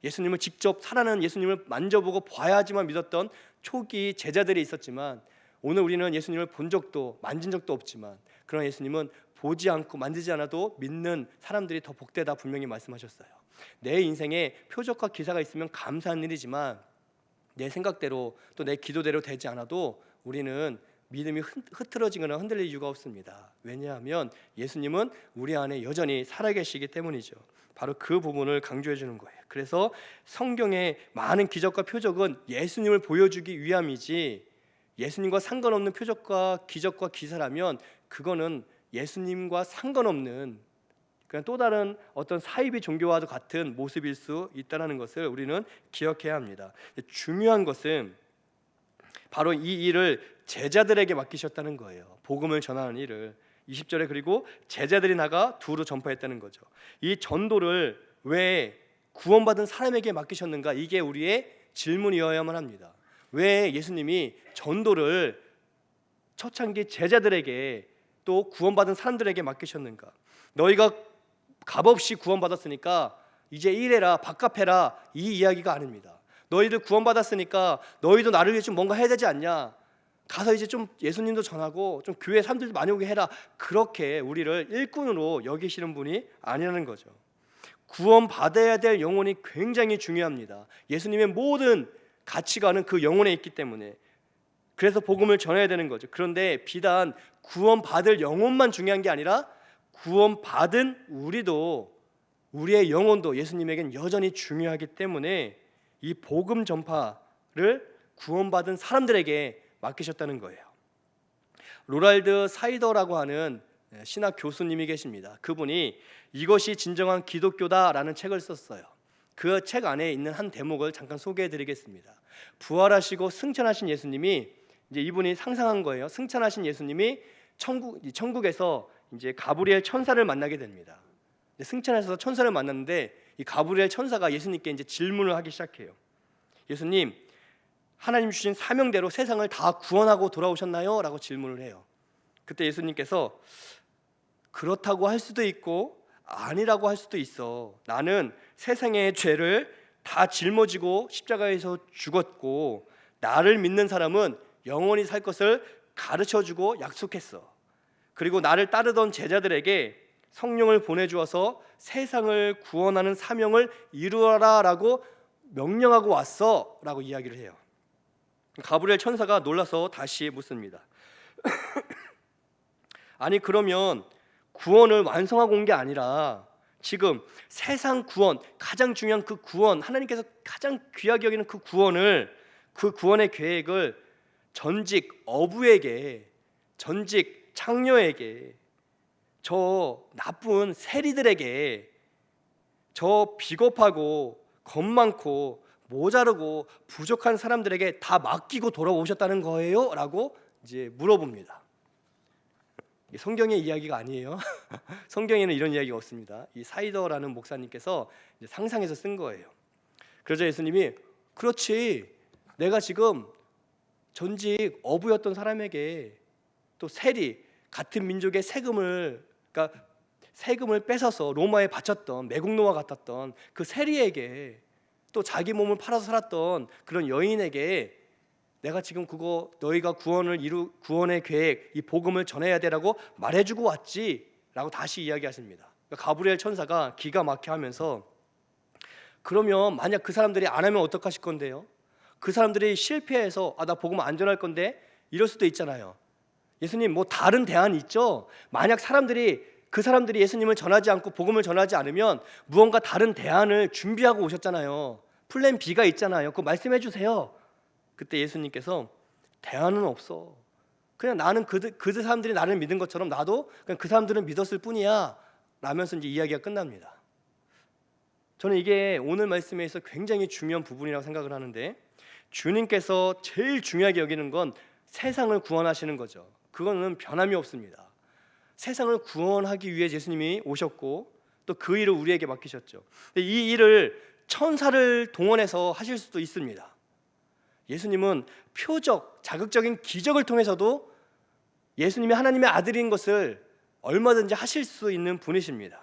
S1: 예수님을 직접 살아나는 예수님을 만져보고 봐야지만 믿었던 초기 제자들이 있었지만, 오늘 우리는 예수님을 본 적도 만진 적도 없지만 그러나 예수님은 보지 않고 만지지 않아도 믿는 사람들이 더 복되다 분명히 말씀하셨어요. 내 인생에 표적과 기사가 있으면 감사한 일이지만 내 생각대로 또 내 기도대로 되지 않아도 우리는 믿음이 흐트러지거나 흔들릴 이유가 없습니다. 왜냐하면 예수님은 우리 안에 여전히 살아계시기 때문이죠. 바로 그 부분을 강조해 주는 거예요. 그래서 성경의 많은 기적과 표적은 예수님을 보여주기 위함이지, 예수님과 상관없는 표적과 기적과 기사라면 그거는 예수님과 상관없는 그냥 또 다른 어떤 사이비 종교와도 같은 모습일 수 있다는 것을 우리는 기억해야 합니다. 중요한 것은 바로 이 일을 제자들에게 맡기셨다는 거예요. 복음을 전하는 일을 20절에 그리고 제자들이 나가 두루 전파했다는 거죠. 이 전도를 왜 구원받은 사람에게 맡기셨는가? 이게 우리의 질문이어야만 합니다. 왜 예수님이 전도를 초창기 제자들에게 또 구원받은 사람들에게 맡기셨는가? 너희가 값없이 구원받았으니까 이제 일해라, 밥값 해라, 이 이야기가 아닙니다. 너희들 구원받았으니까 너희도 나를 위해 좀 뭔가 해야 되지 않냐? 가서 이제 좀 예수님도 전하고 좀 교회 사람들도 많이 오게 해라. 그렇게 우리를 일꾼으로 여기시는 분이 아니라는 거죠. 구원받아야 될 영혼이 굉장히 중요합니다. 예수님의 모든 가치관은 그 영혼에 있기 때문에, 그래서 복음을 전해야 되는 거죠. 그런데 비단 구원받을 영혼만 중요한 게 아니라 구원받은 우리도, 우리의 영혼도 예수님에겐 여전히 중요하기 때문에 이 복음 전파를 구원받은 사람들에게 맡기셨다는 거예요. 로랄드 사이더라고 하는 신학 교수님이 계십니다. 그분이 이것이 진정한 기독교다라는 책을 썼어요. 그 책 안에 있는 한 대목을 잠깐 소개해드리겠습니다. 부활하시고 승천하신 예수님이, 이제 이분이 상상한 거예요. 승천하신 예수님이 천국에서 이제 가브리엘 천사를 만나게 됩니다. 승천해서 천사를 만났는데 이 가브리엘 천사가 예수님께 이제 질문을 하기 시작해요. 예수님, 하나님 주신 사명대로 세상을 다 구원하고 돌아오셨나요? 라고 질문을 해요. 그때 예수님께서 그렇다고 할 수도 있고 아니라고 할 수도 있어. 나는 세상의 죄를 다 짊어지고 십자가에서 죽었고 나를 믿는 사람은 영원히 살 것을 가르쳐주고 약속했어. 그리고 나를 따르던 제자들에게 성령을 보내주어서 세상을 구원하는 사명을 이루어라라고 명령하고 왔어 라고 이야기를 해요. 가브리엘 천사가 놀라서 다시 묻습니다. 아니 그러면 구원을 완성하고 온 게 아니라 지금 세상 구원, 가장 중요한 그 구원, 하나님께서 가장 귀하게 여기는 그 구원을, 그 구원의 계획을 전직 어부에게, 전직 창녀에게, 저 나쁜 세리들에게, 저 비겁하고 겁 많고 모자르고 부족한 사람들에게 다 맡기고 돌아오셨다는 거예요? 라고 이제 물어봅니다. 성경의 이야기가 아니에요. 성경에는 이런 이야기가 없습니다. 이 사이더라는 목사님께서 이제 상상해서 쓴 거예요. 그러자 예수님이 그렇지, 내가 지금 전직 어부였던 사람에게 또 세리, 같은 민족의 세금을, 그러니까 세금을 뺏어서 로마에 바쳤던 매국노와 같았던 그 세리에게, 또 자기 몸을 팔아서 살았던 그런 여인에게 내가 지금 그거 너희가 구원의 계획, 이 복음을 전해야 되라고 말해주고 왔지라고 다시 이야기하십니다. 그러니까 가브리엘 천사가 기가 막혀 하면서 그러면 만약 그 사람들이 안 하면 어떡하실 건데요? 그 사람들이 실패해서 나 복음 안 전할 건데 이럴 수도 있잖아요. 예수님 뭐 다른 대안이 있죠? 만약 사람들이 그 사람들이 예수님을 전하지 않고 복음을 전하지 않으면 무언가 다른 대안을 준비하고 오셨잖아요. 플랜 B가 있잖아요. 그거 말씀해 주세요. 그때 예수님께서 대안은 없어. 그냥 나는 그 사람들이 나를 믿은 것처럼 나도 그냥 그 사람들은 믿었을 뿐이야 라면서 이제 이야기가 끝납니다. 저는 이게 오늘 말씀에 있어 굉장히 중요한 부분이라고 생각을 하는데, 주님께서 제일 중요하게 여기는 건 세상을 구원하시는 거죠. 그거는 변함이 없습니다. 세상을 구원하기 위해 예수님이 오셨고 또 그 일을 우리에게 맡기셨죠. 근데 이 일을 천사를 동원해서 하실 수도 있습니다. 예수님은 표적, 자극적인 기적을 통해서도 예수님이 하나님의 아들인 것을 얼마든지 하실 수 있는 분이십니다.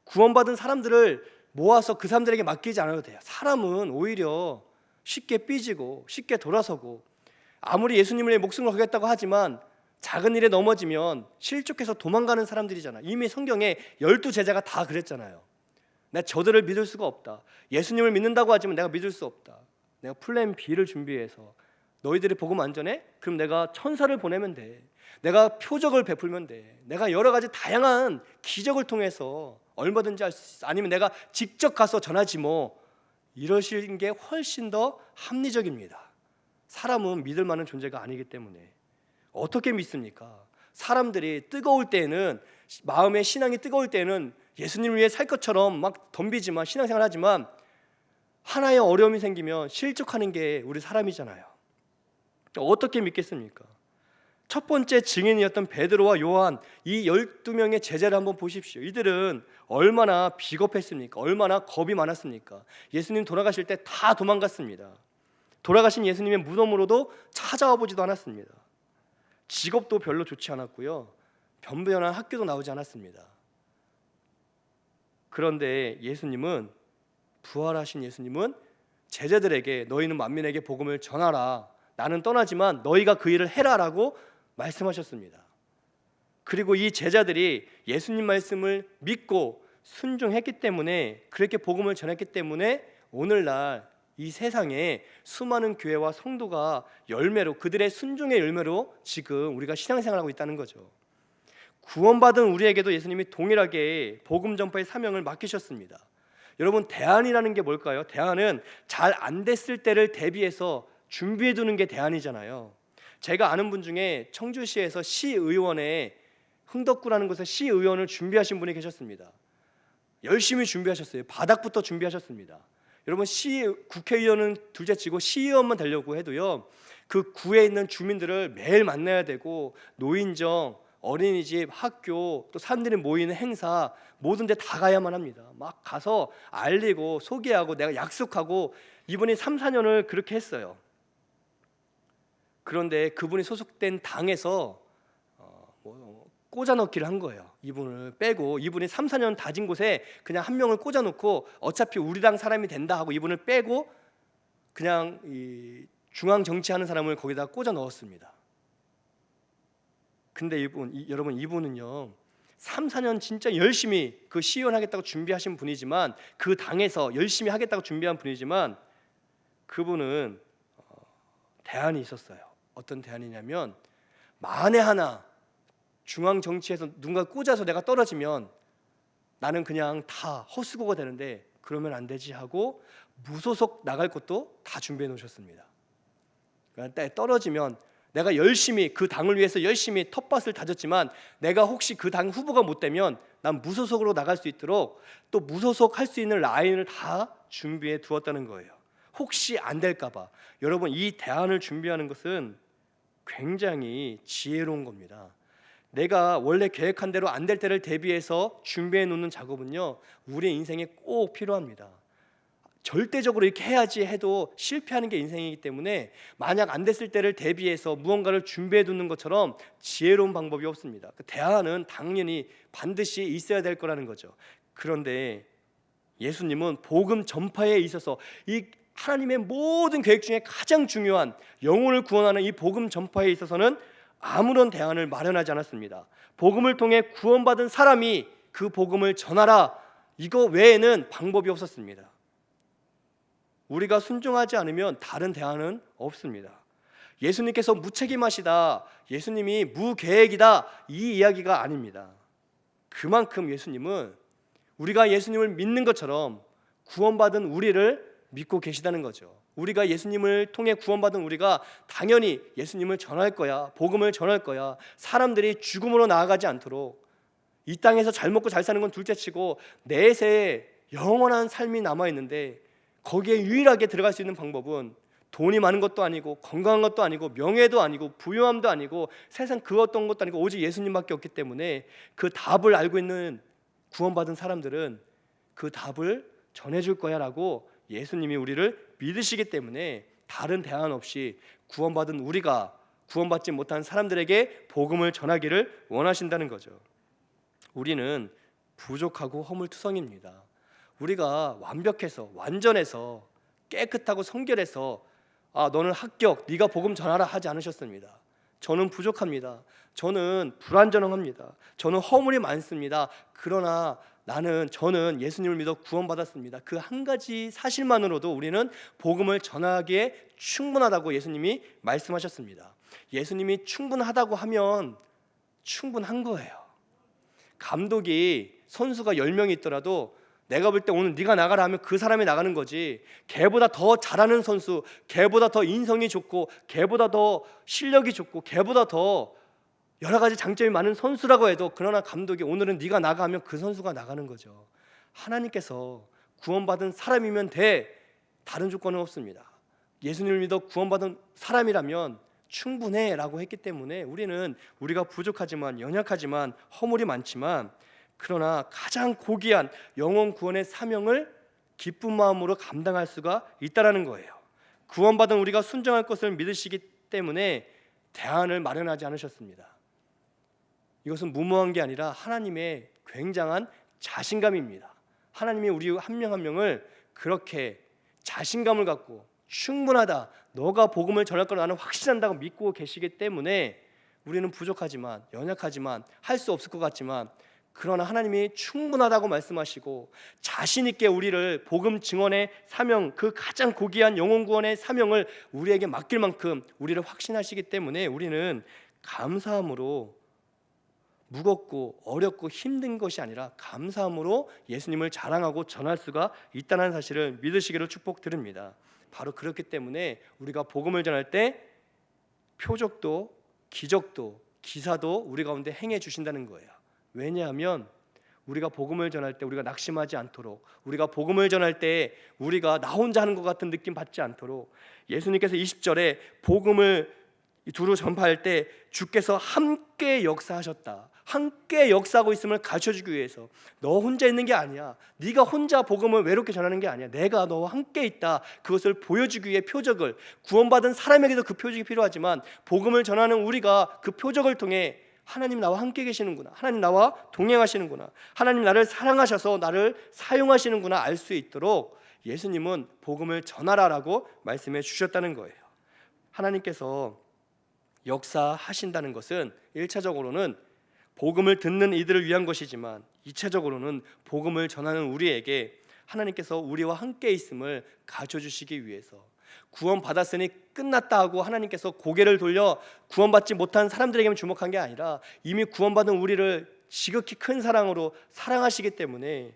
S1: 구원받은 사람들을 모아서 그 사람들에게 맡기지 않아도 돼요. 사람은 오히려 쉽게 삐지고 쉽게 돌아서고, 아무리 예수님을 위해 목숨을 걸겠다고 하지만 작은 일에 넘어지면 실족해서 도망가는 사람들이잖아요. 이미 성경에 12제자가 다 그랬잖아요. 내가 저들을 믿을 수가 없다. 예수님을 믿는다고 하지만 내가 믿을 수 없다. 내가 플랜 B를 준비해서 너희들이 복음 안 전해? 그럼 내가 천사를 보내면 돼. 내가 표적을 베풀면 돼. 내가 여러 가지 다양한 기적을 통해서 얼마든지 할 수 있어. 아니면 내가 직접 가서 전하지 뭐. 이러시는 게 훨씬 더 합리적입니다. 사람은 믿을 만한 존재가 아니기 때문에. 어떻게 믿습니까? 사람들이 뜨거울 때는, 마음의 신앙이 뜨거울 때는 예수님을 위해 살 것처럼 막 덤비지만 신앙생활 하지만 하나의 어려움이 생기면 실족하는 게 우리 사람이잖아요. 어떻게 믿겠습니까? 첫 번째 증인이었던 베드로와 요한, 이 12명의 제자를 한번 보십시오. 이들은 얼마나 비겁했습니까? 얼마나 겁이 많았습니까? 예수님 돌아가실 때 다 도망갔습니다. 돌아가신 예수님의 무덤으로도 찾아와 보지도 않았습니다. 직업도 별로 좋지 않았고요. 변변한 학교도 나오지 않았습니다. 그런데 예수님은, 부활하신 예수님은 제자들에게 너희는 만민에게 복음을 전하라. 나는 떠나지만 너희가 그 일을 해라라고 말씀하셨습니다. 그리고 이 제자들이 예수님 말씀을 믿고 순종했기 때문에, 그렇게 복음을 전했기 때문에 오늘날 이 세상에 수많은 교회와 성도가 열매로, 그들의 순종의 열매로 지금 우리가 신앙생활하고 있다는 거죠. 구원받은 우리에게도 예수님이 동일하게 복음 전파의 사명을 맡기셨습니다. 여러분, 대안이라는 게 뭘까요? 대안은 잘 안 됐을 때를 대비해서 준비해 두는 게 대안이잖아요. 제가 아는 분 중에 청주시에서 시의원에, 흥덕구라는 곳에 시의원을 준비하신 분이 계셨습니다. 열심히 준비하셨어요. 바닥부터 준비하셨습니다. 여러분, 국회의원은 둘째치고 시의원만 되려고 해도요, 그 구에 있는 주민들을 매일 만나야 되고, 노인정, 어린이집, 학교, 또 사람들이 모이는 행사, 모든 데 다 가야만 합니다. 막 가서 알리고 소개하고 내가 약속하고. 이분이 3, 4년을 그렇게 했어요. 그런데 그분이 소속된 당에서 꽂아넣기를 한 거예요. 이분을 빼고, 이분이 3, 4년 다진 곳에 그냥 한 명을 꽂아놓고 어차피 우리 당 사람이 된다 하고 이분을 빼고 그냥 이 중앙 정치하는 사람을 거기다 꽂아 넣었습니다. 근데 여러분, 이분은요 3, 4년 진짜 열심히 그 시의원 하겠다고 준비하신 분이지만, 그 당에서 열심히 하겠다고 준비한 분이지만, 그분은 대안이 있었어요. 어떤 대안이냐면, 만에 하나 중앙 정치에서 누군가 꽂아서 내가 떨어지면 나는 그냥 다 헛수고가 되는데 그러면 안 되지 하고 무소속 나갈 것도 다 준비해 놓으셨습니다. 그러니까 떨어지면 내가 열심히 그 당을 위해서 열심히 텃밭을 다졌지만 내가 혹시 그 당 후보가 못 되면 난 무소속으로 나갈 수 있도록 또 무소속 할 수 있는 라인을 다 준비해 두었다는 거예요. 혹시 안 될까 봐. 여러분, 이 대안을 준비하는 것은 굉장히 지혜로운 겁니다. 내가 원래 계획한 대로 안 될 때를 대비해서 준비해 놓는 작업은요, 우리의 인생에 꼭 필요합니다. 절대적으로 이렇게 해야지 해도 실패하는 게 인생이기 때문에, 만약 안 됐을 때를 대비해서 무언가를 준비해 두는 것처럼 지혜로운 방법이 없습니다. 그 대안은 당연히 반드시 있어야 될 거라는 거죠. 그런데 예수님은 복음 전파에 있어서 이 하나님의 모든 계획 중에 가장 중요한 영혼을 구원하는 이 복음 전파에 있어서는 아무런 대안을 마련하지 않았습니다. 복음을 통해 구원받은 사람이 그 복음을 전하라, 이거 외에는 방법이 없었습니다. 우리가 순종하지 않으면 다른 대안은 없습니다. 예수님께서 무책임하시다, 예수님이 무계획이다, 이 이야기가 아닙니다. 그만큼 예수님은 우리가 예수님을 믿는 것처럼 구원받은 우리를 믿고 계시다는 거죠. 우리가 예수님을 통해 구원받은 우리가 당연히 예수님을 전할 거야, 복음을 전할 거야, 사람들이 죽음으로 나아가지 않도록 이 땅에서 잘 먹고 잘 사는 건 둘째치고 내세에 영원한 삶이 남아있는데 거기에 유일하게 들어갈 수 있는 방법은 돈이 많은 것도 아니고 건강한 것도 아니고 명예도 아니고 부유함도 아니고 세상 그 어떤 것도 아니고 오직 예수님밖에 없기 때문에 그 답을 알고 있는 구원받은 사람들은 그 답을 전해줄 거야 라고 예수님이 우리를 믿으시기 때문에 다른 대안 없이 구원받은 우리가 구원받지 못한 사람들에게 복음을 전하기를 원하신다는 거죠. 우리는 부족하고 허물투성입니다. 우리가 완벽해서 완전해서 깨끗하고 성결해서 너는 합격, 네가 복음 전하라 하지 않으셨습니다. 저는 부족합니다. 저는 불완전합니다. 저는 허물이 많습니다. 그러나 저는 예수님을 믿어 구원받았습니다. 그 한 가지 사실만으로도 우리는 복음을 전하기에 충분하다고 예수님이 말씀하셨습니다. 예수님이 충분하다고 하면 충분한 거예요. 감독이 선수가 10명이 있더라도 내가 볼 때 오늘 네가 나가라 하면 그 사람이 나가는 거지, 걔보다 더 잘하는 선수, 걔보다 더 인성이 좋고 걔보다 더 실력이 좋고 걔보다 더 여러 가지 장점이 많은 선수라고 해도 그러나 감독이 오늘은 네가 나가 하면 그 선수가 나가는 거죠. 하나님께서 구원받은 사람이면 돼, 다른 조건은 없습니다. 예수님을 믿어 구원받은 사람이라면 충분해 라고 했기 때문에 우리가 부족하지만 연약하지만 허물이 많지만 그러나 가장 고귀한 영혼 구원의 사명을 기쁜 마음으로 감당할 수가 있다라는 거예요. 구원받은 우리가 순종할 것을 믿으시기 때문에 대안을 마련하지 않으셨습니다. 이것은 무모한 게 아니라 하나님의 굉장한 자신감입니다. 하나님이 우리 한 명 한 명을 그렇게 자신감을 갖고 충분하다, 너가 복음을 전할 걸 나는 확신한다고 믿고 계시기 때문에 우리는 부족하지만 연약하지만 할 수 없을 것 같지만 그러나 하나님이 충분하다고 말씀하시고 자신 있게 우리를 복음 증언의 사명, 그 가장 고귀한 영혼 구원의 사명을 우리에게 맡길 만큼 우리를 확신하시기 때문에 우리는 감사함으로 무겁고 어렵고 힘든 것이 아니라 감사함으로 예수님을 자랑하고 전할 수가 있다는 사실을 믿으시기를 축복드립니다. 바로 그렇기 때문에 우리가 복음을 전할 때 표적도 기적도 기사도 우리 가운데 행해 주신다는 거예요. 왜냐하면 우리가 복음을 전할 때 우리가 낙심하지 않도록, 우리가 복음을 전할 때 우리가 나 혼자 하는 것 같은 느낌 받지 않도록, 예수님께서 20절에 복음을 두루 전파할 때 주께서 함께 역사하셨다, 함께 역사하고 있음을 가르쳐주기 위해서, 너 혼자 있는 게 아니야, 네가 혼자 복음을 외롭게 전하는 게 아니야, 내가 너와 함께 있다, 그것을 보여주기 위해 표적을, 구원받은 사람에게도 그 표적이 필요하지만 복음을 전하는 우리가 그 표적을 통해 하나님 나와 함께 계시는구나, 하나님 나와 동행하시는구나, 하나님 나를 사랑하셔서 나를 사용하시는구나 알 수 있도록 예수님은 복음을 전하라라고 말씀해 주셨다는 거예요. 하나님께서 역사하신다는 것은 1차적으로는 복음을 듣는 이들을 위한 것이지만 2차적으로는 복음을 전하는 우리에게 하나님께서 우리와 함께 있음을 가르쳐주시기 위해서, 구원받았으니 끝났다 하고 하나님께서 고개를 돌려 구원받지 못한 사람들에게만 주목한 게 아니라 이미 구원받은 우리를 지극히 큰 사랑으로 사랑하시기 때문에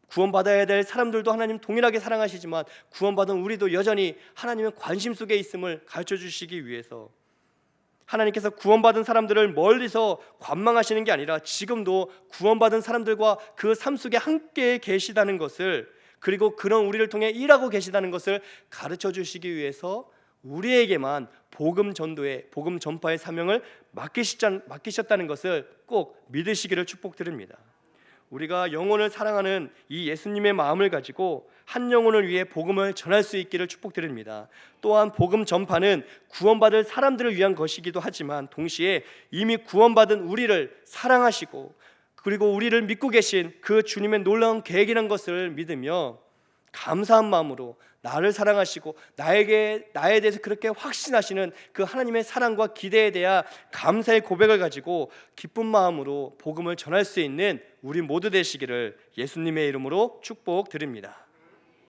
S1: 구원받아야 될 사람들도 하나님 동일하게 사랑하시지만 구원받은 우리도 여전히 하나님의 관심 속에 있음을 가르쳐주시기 위해서 하나님께서 구원받은 사람들을 멀리서 관망하시는 게 아니라 지금도 구원받은 사람들과 그 삶 속에 함께 계시다는 것을, 그리고 그런 우리를 통해 일하고 계시다는 것을 가르쳐 주시기 위해서 우리에게만 복음 전도의, 복음 전파의 사명을 맡기셨다는 것을 꼭 믿으시기를 축복드립니다. 우리가 영혼을 사랑하는 이 예수님의 마음을 가지고 한 영혼을 위해 복음을 전할 수 있기를 축복드립니다. 또한 복음 전파는 구원받을 사람들을 위한 것이기도 하지만 동시에 이미 구원받은 우리를 사랑하시고 그리고 우리를 믿고 계신 그 주님의 놀라운 계획이라는 것을 믿으며 감사한 마음으로 나를 사랑하시고 나에 대해서 그렇게 확신하시는 그 하나님의 사랑과 기대에 대한 감사의 고백을 가지고 기쁜 마음으로 복음을 전할 수 있는 우리 모두 되시기를 예수님의 이름으로 축복드립니다.